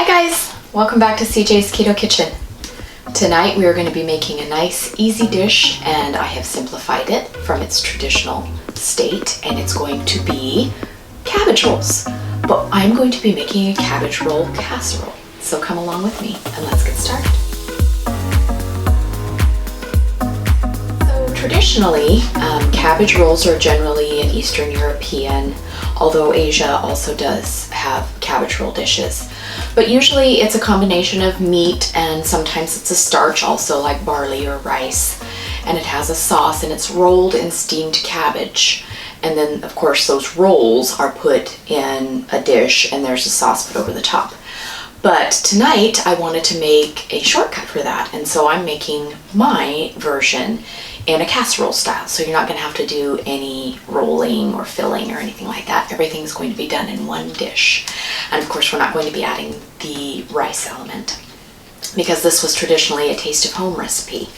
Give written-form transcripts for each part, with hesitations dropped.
Hi guys, welcome back to CJ's Keto Kitchen. Tonight we are going to be making a nice easy dish, and I have simplified it from its traditional state, and it's going to be cabbage rolls. But I'm going to be making a cabbage roll casserole. So come along with me and let's get started. So traditionally, cabbage rolls are generally an Eastern European, although Asia also does have cabbage roll dishes. But usually it's a combination of meat and sometimes it's a starch also, like barley or rice. And it has a sauce and it's rolled in steamed cabbage. And then of course those rolls are put in a dish and there's a sauce put over the top. But tonight I wanted to make a shortcut for that, and so I'm making my version in a casserole style. So you're not going to have to do any rolling or filling or anything like that. Everything's going to be done in one dish. And of course we're not going to be adding the rice element because this was traditionally a Taste of Home recipe.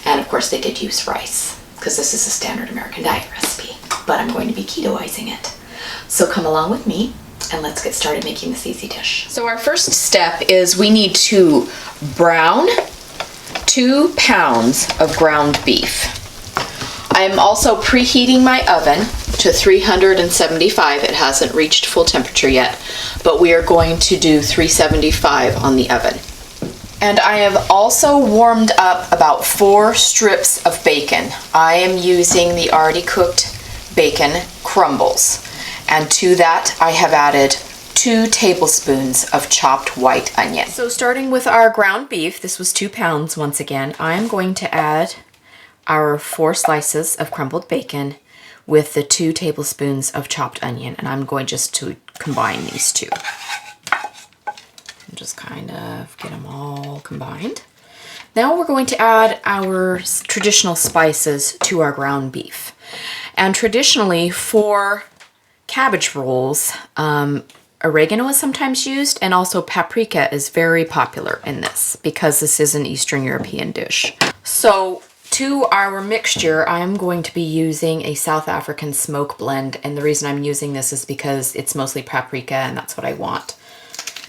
And of course they did use rice because this is a standard American diet recipe. But I'm going to be ketoizing it. So come along with me and let's get started making this easy dish. So our first step is we need to brown 2 pounds of ground beef. I'm also preheating my oven to 375. It hasn't reached full temperature yet, but we are going to do 375 on the oven. And I have also warmed up about 4 strips of bacon. I am using the already cooked bacon crumbles. And to that, I have added 2 tablespoons of chopped white onion. So starting with our ground beef, this was 2 pounds once again, I'm going to add our 4 slices of crumbled bacon with the 2 tablespoons of chopped onion. And I'm going just to combine these two. And just kind of get them all combined. Now we're going to add our traditional spices to our ground beef. And traditionally for cabbage rolls, oregano is sometimes used, and also paprika is very popular in this because this is an Eastern European dish. So to our mixture, I'm going to be using a South African smoke blend, and the reason I'm using this is because it's mostly paprika and that's what I want.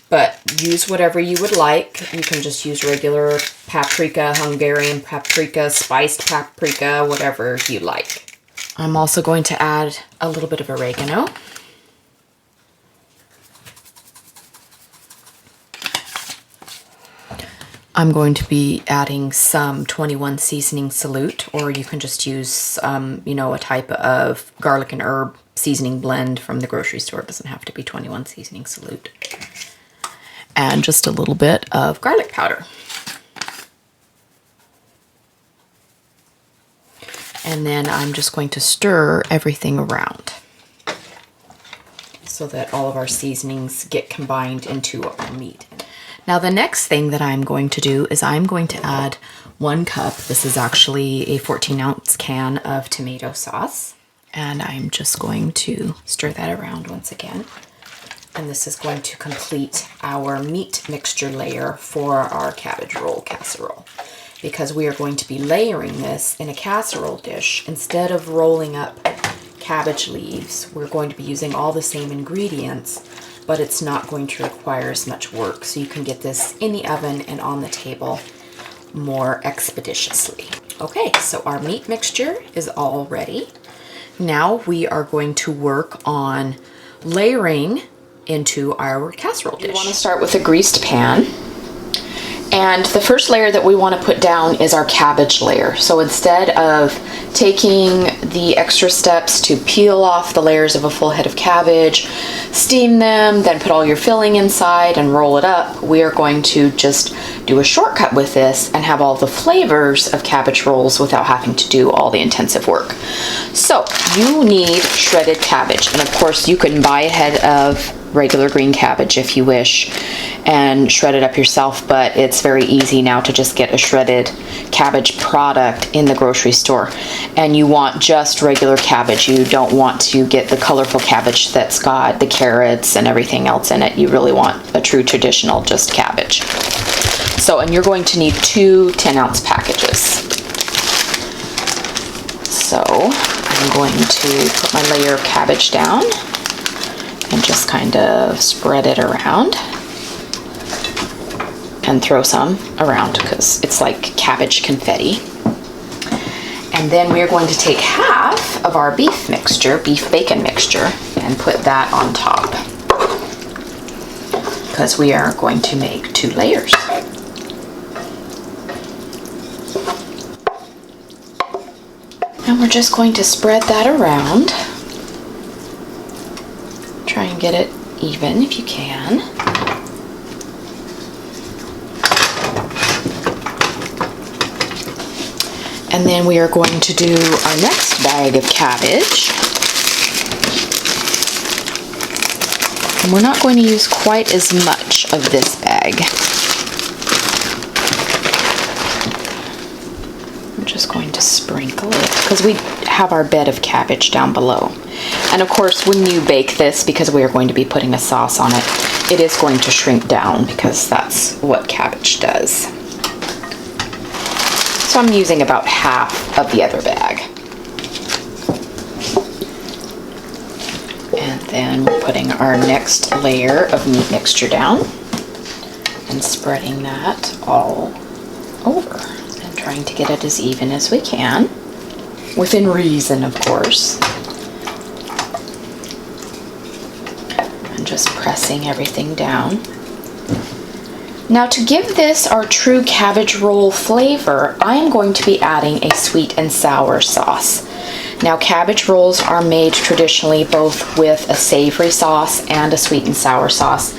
But use whatever you would like. You can just use regular paprika, Hungarian paprika, spiced paprika, whatever you like. I'm also going to add a little bit of oregano. I'm going to be adding some 21 seasoning salute, or you can just use, a type of garlic and herb seasoning blend from the grocery store. It doesn't have to be 21 seasoning salute. And just a little bit of garlic powder. And then I'm just going to stir everything around so that all of our seasonings get combined into our meat. Now the next thing that I'm going to do is I'm going to add 1 cup. This is actually a 14-ounce can of tomato sauce. And I'm just going to stir that around once again. And this is going to complete our meat mixture layer for our cabbage roll casserole, because we are going to be layering this in a casserole dish. Instead of rolling up cabbage leaves, we're going to be using all the same ingredients, but it's not going to require as much work. So you can get this in the oven and on the table more expeditiously. Okay, so our meat mixture is all ready. Now we are going to work on layering into our casserole dish. We want to start with a greased pan. And the first layer that we want to put down is our cabbage layer. So instead of taking the extra steps to peel off the layers of a full head of cabbage, steam them, then put all your filling inside and roll it up, we are going to just do a shortcut with this and have all the flavors of cabbage rolls without having to do all the intensive work. So you need shredded cabbage. And of course you can buy a head of regular green cabbage if you wish and shred it up yourself, but it's very easy now to just get a shredded cabbage product in the grocery store. And you want just regular cabbage. You don't want to get the colorful cabbage that's got the carrots and everything else in it. You really want a true traditional just cabbage. So, and you're going to need 2 10-ounce packages. So I'm going to put my layer of cabbage down and just kind of spread it around. and throw some around because it's like cabbage confetti. And then we're going to take half of our beef bacon mixture, and put that on top because we are going to make 2 layers. And we're just going to spread that around. Try and get it even if you can. And then we are going to do our next bag of cabbage. And we're not going to use quite as much of this bag. I'm just going to sprinkle it because we have our bed of cabbage down below. And of course, when you bake this, because we are going to be putting a sauce on it, it is going to shrink down because that's what cabbage does. So I'm using about half of the other bag. And then we're putting our next layer of meat mixture down and spreading that all over and trying to get it as even as we can, within reason, of course. And just pressing everything down. Now, to give this our true cabbage roll flavor, I am going to be adding a sweet and sour sauce. Now, cabbage rolls are made traditionally both with a savory sauce and a sweet and sour sauce.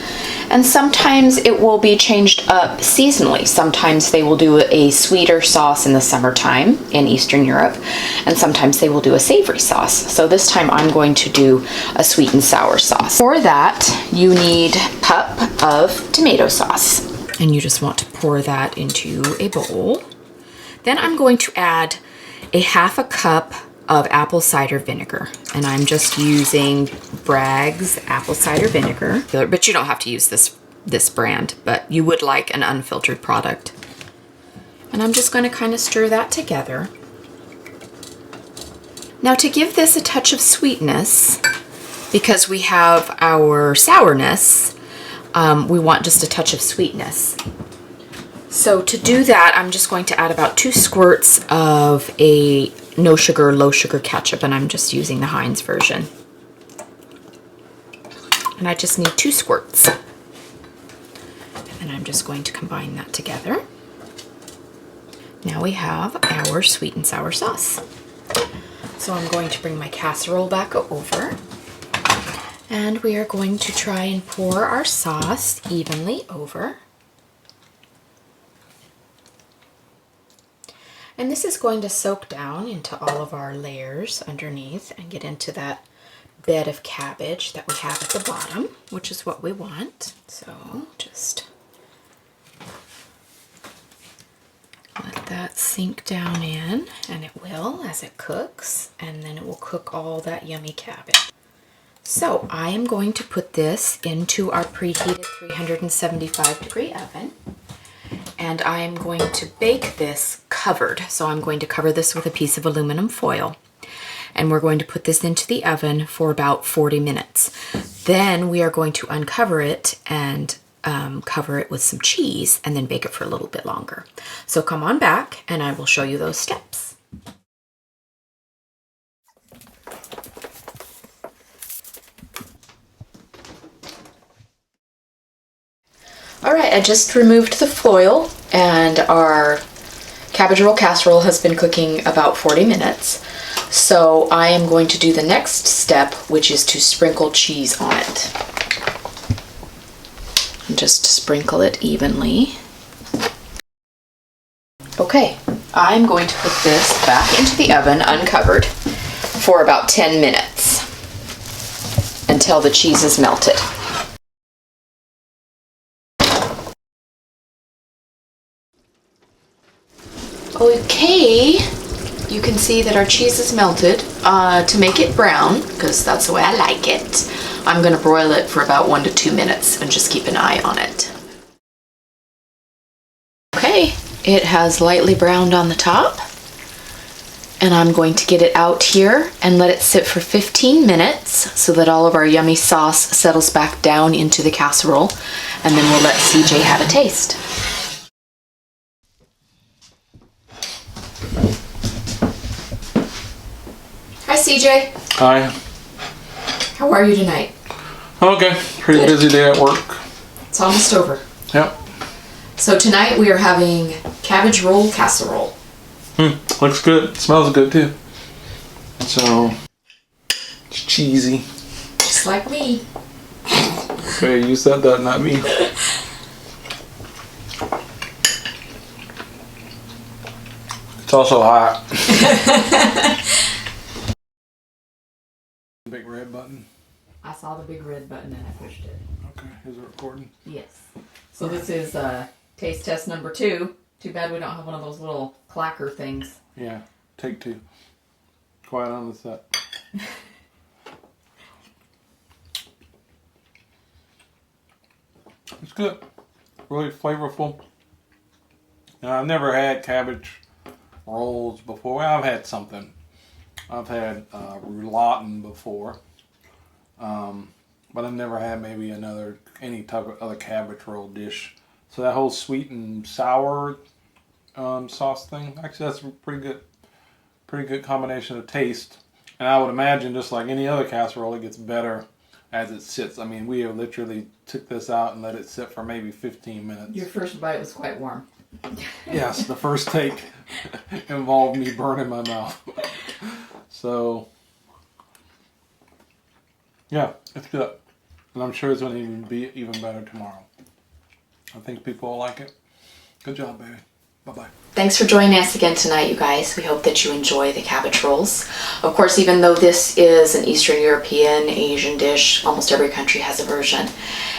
And sometimes it will be changed up seasonally. Sometimes they will do a sweeter sauce in the summertime in Eastern Europe, and sometimes they will do a savory sauce. So this time I'm going to do a sweet and sour sauce. For that, you need a cup of tomato sauce. And you just want to pour that into a bowl. Then I'm going to add a half a cup of apple cider vinegar. And I'm just using Bragg's apple cider vinegar. But you don't have to use this brand, but you would like an unfiltered product. And I'm just going to kind of stir that together. Now, to give this a touch of sweetness, because we have our sourness, we want just a touch of sweetness. So to do that, I'm just going to add about 2 squirts of a no sugar, low sugar ketchup, and I'm just using the Heinz version. And I just need 2 squirts. And I'm just going to combine that together. Now we have our sweet and sour sauce. So I'm going to bring my casserole back over. And we are going to try and pour our sauce evenly over. And this is going to soak down into all of our layers underneath and get into that bed of cabbage that we have at the bottom, which is what we want. So just let that sink down in, and it will as it cooks, and then it will cook all that yummy cabbage. So I am going to put this into our preheated 375-degree oven, and I am going to bake this covered. So I'm going to cover this with a piece of aluminum foil, and we're going to put this into the oven for about 40 minutes. Then we are going to uncover it and cover it with some cheese and then bake it for a little bit longer. So come on back and I will show you those steps. All right, I just removed the foil and our cabbage roll casserole has been cooking about 40 minutes. So I am going to do the next step, which is to sprinkle cheese on it. And just sprinkle it evenly. Okay, I'm going to put this back into the oven uncovered for about 10 minutes until the cheese is melted. Okay, you can see that our cheese is melted. To make it brown, because that's the way I like it, I'm going to broil it for about 1 to 2 minutes and just keep an eye on it. Okay, it has lightly browned on the top, and I'm going to get it out here and let it sit for 15 minutes so that all of our yummy sauce settles back down into the casserole, and then we'll let CJ have a taste. CJ. Hi. How are you tonight? Okay. Pretty busy day at work. It's almost over. Yep. So tonight we are having cabbage roll casserole. Looks good. Smells good too. So, it's cheesy. Just like me. Okay, you said that, not me. It's also hot. Big red button. I saw the big red button and I pushed it. Okay, is it recording? Yes. So this is taste test number 2. Too bad we don't have one of those little clacker things. Yeah, take 2. Quiet on the set. It's good. Really flavorful. Now, I've never had cabbage rolls before. Well, I've had something. I've had roulatin before. But I've never had maybe any type of other cabbage roll dish. So that whole sweet and sour sauce thing, actually that's a pretty good combination of taste. And I would imagine just like any other casserole, it gets better as it sits. I mean, we have literally took this out and let it sit for maybe 15 minutes. Your first bite was quite warm. Yes, the first take involved me burning my mouth. So, yeah, it's good. And I'm sure it's going to be even better tomorrow. I think people will like it. Good job, baby. Bye-bye. Thanks for joining us again tonight, you guys. We hope that you enjoy the cabbage rolls. Of course, even though this is an Eastern European, Asian dish, almost every country has a version.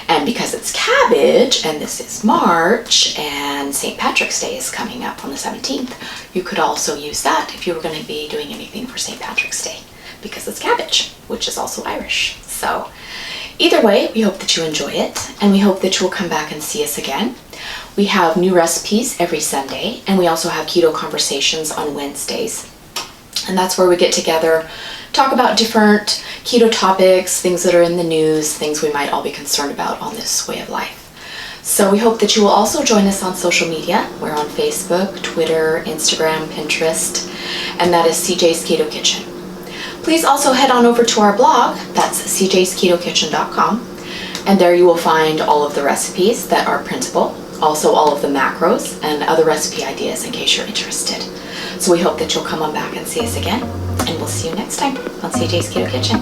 And because it's cabbage, and this is March, and St. Patrick's Day is coming up on the 17th, you could also use that if you were going to be doing anything for St. Patrick's Day, because it's cabbage, which is also Irish. So, either way, we hope that you enjoy it, and we hope that you will come back and see us again. We have new recipes every Sunday, and we also have keto conversations on Wednesdays. And that's where we get together, talk about different keto topics, things that are in the news, things we might all be concerned about on this way of life. So we hope that you will also join us on social media. We're on Facebook, Twitter, Instagram, Pinterest, and that is CJ's Keto Kitchen. Please also head on over to our blog, that's CJSKETOKITCHEN.com, and there you will find all of the recipes that are printable, also all of the macros and other recipe ideas in case you're interested. So we hope that you'll come on back and see us again, and we'll see you next time on CJ's Keto Kitchen.